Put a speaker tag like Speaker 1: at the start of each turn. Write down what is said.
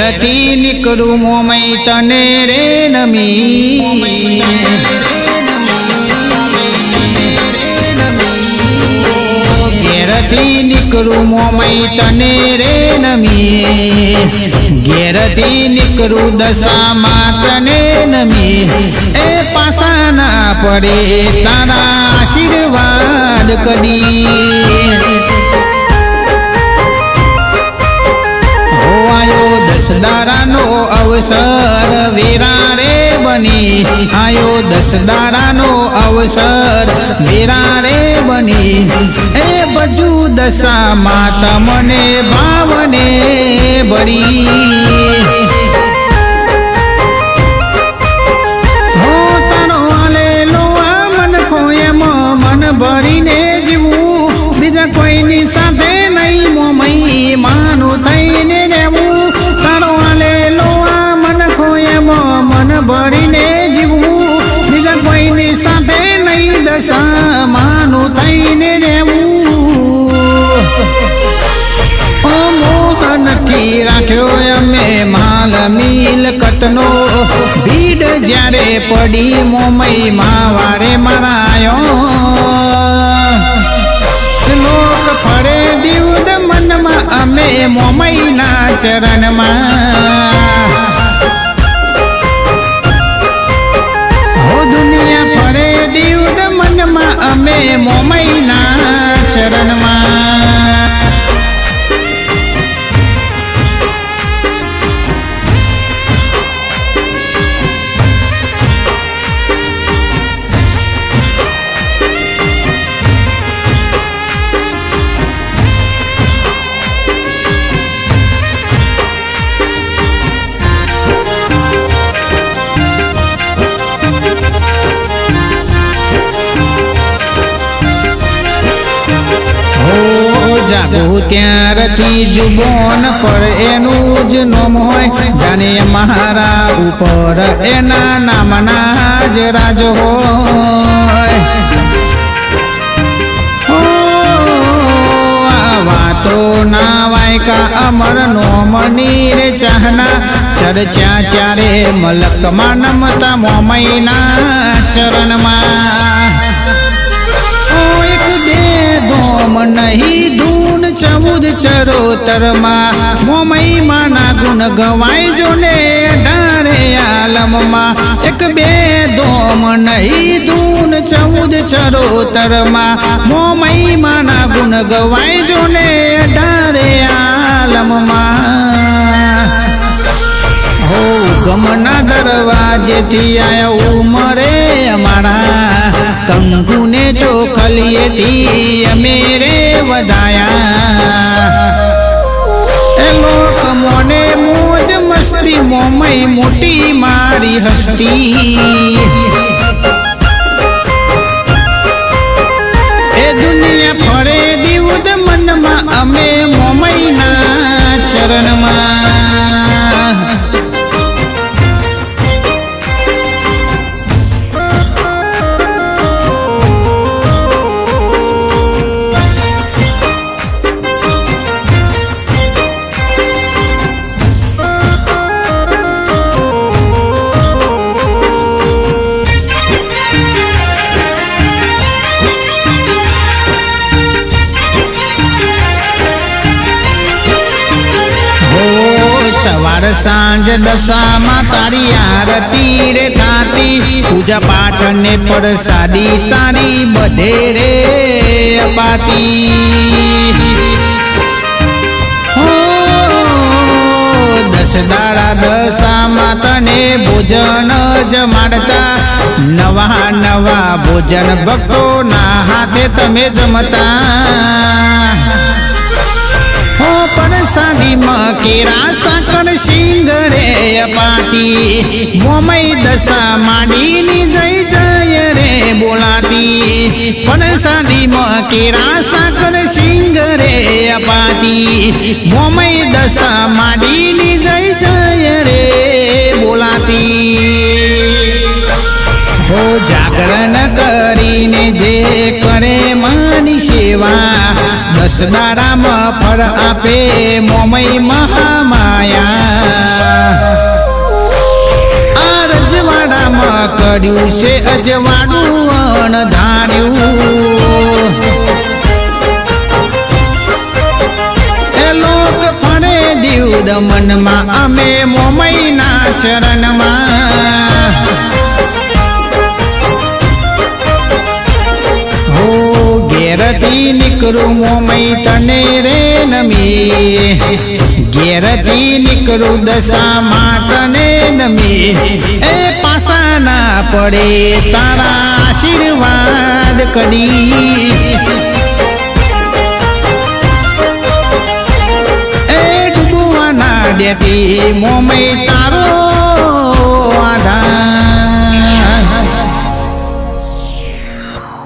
Speaker 1: ઘેરથી નીકળું મોમઈ તને રે નમી ઘેરથી નીકળું મોમઈ તને રે નમી ઘેરથી નીકળું દશામાં તને નમી એ પાસા ના પડે તારા આશીર્વાદ કદી દસદારાનો અવસર વેરા રે બની આયો દસદારાનો અવસર વેરા રે બની એ બજુ દશામાં તમને ભાવને ભરી હો તારો આલેલો આ મન કોયમ મન ભરીને જીવું બીજા કોઈની સાથે નહીં મોમઈ માનું થઈને રહેવું ભરીને જીવવું બીજા કોઈની સાથે નહીં દશામાનું થઈને રહેવું ઓ મોહનથી રાખ્યો અમે માલ મિલકતનો ભીડ જ્યારે પડી મોમઈ વારે મારાયો લોક ફરે દીવદ મનમાં અમે મોમઈના ચરણમાં અમે મોમઈના ચરણમાં જાગું ત્યારથી જુબોન પર એનું જ નોમ હોય જાને મારા ઉપર એના નામના જ રાજ હોય વાતો ના વાયકા અમર નોમની રે ચાહના ચર્ચા ચારે મલકમાં નમતા મોમઈના ચરણમાં ધોમ નહીં ધૂન 14 ચરોતરમાં મોમઈ માના ગુણ ગવાય જો ને 18 આલમમાં એક બે ધોમ નહીં ધૂન 14 ચરોતરમાં મોમઈ માના ગુણ ગવાય જો ને 18 આલમમાં હો ગમના દરવાજેથી આયા ઉમરે અમારા કંકુને ચોખલીએથી અમે રે વધાયા એ લોક મોને મોજ મસ્તી મોમઈ મોટી મારી હસ્તી એ દુનિયા ફરે દીવદ મનમાં અમે મોમઈના ચરણમાં સવાર સાંજ દશામાં તારી આરતી રે થાતી પૂજા પાઠ ને પ્રસાદી તારી બધે રે અપાતી દસ દાડા દશામાં તને ભોજન જમાડતા નવા નવા ભોજન ભક્તોના હાથે તમે જમતા પ્રસાદીમાં કેરા સાકર સિંગ રે અપાતી મોમઈ દશા માંડીની જય જય રે બોલાતી પ્રસાદીમાં કેરા સાકર સિંગ રે અપાતી મોમઈ દશા માંડીની જય જય રે બોલાતી હો જાગરણ કરીને જે કરે માની સેવા 10 દાડામાં ફળ આપે મોમઈ મહામાયા કર્યું છે અજવાળું અણધાર્યું એ લોક ફરે દીવ દમનમાં અમે મોમઈના ચરણમાં હો ઘેરથી નીકળું મોમઈ તને રે નમી ઘેરથી નીકળું દશામાં તને નમી એ પાસા ના પડે તારા આશીર્વાદ કદી એ ડૂબવા ના દેતી મોમઈ તારો